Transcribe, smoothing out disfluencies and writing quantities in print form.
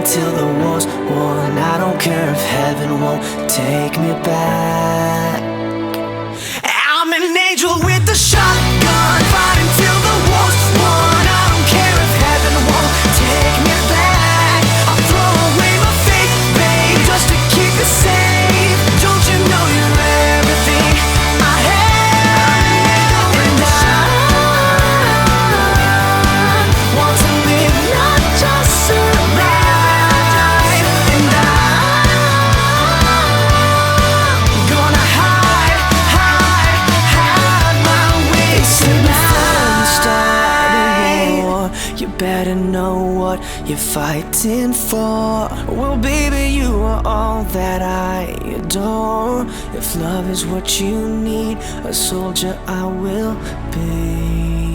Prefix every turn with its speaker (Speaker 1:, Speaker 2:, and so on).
Speaker 1: until the war's won. I don't care if heaven won't take me back. I'm an angel with a shotgun, fighting till the war's won. I don't care if heaven won't take me back. I'll throw away my faith, babe, just to keep you safe. Don't you know you're everything I have? And I want to live, not just survive. And I'm gonna hide my ways tonight. You better know what you're fighting for. Well, baby, you are all that I adore. If love is what you need, a soldier I will be.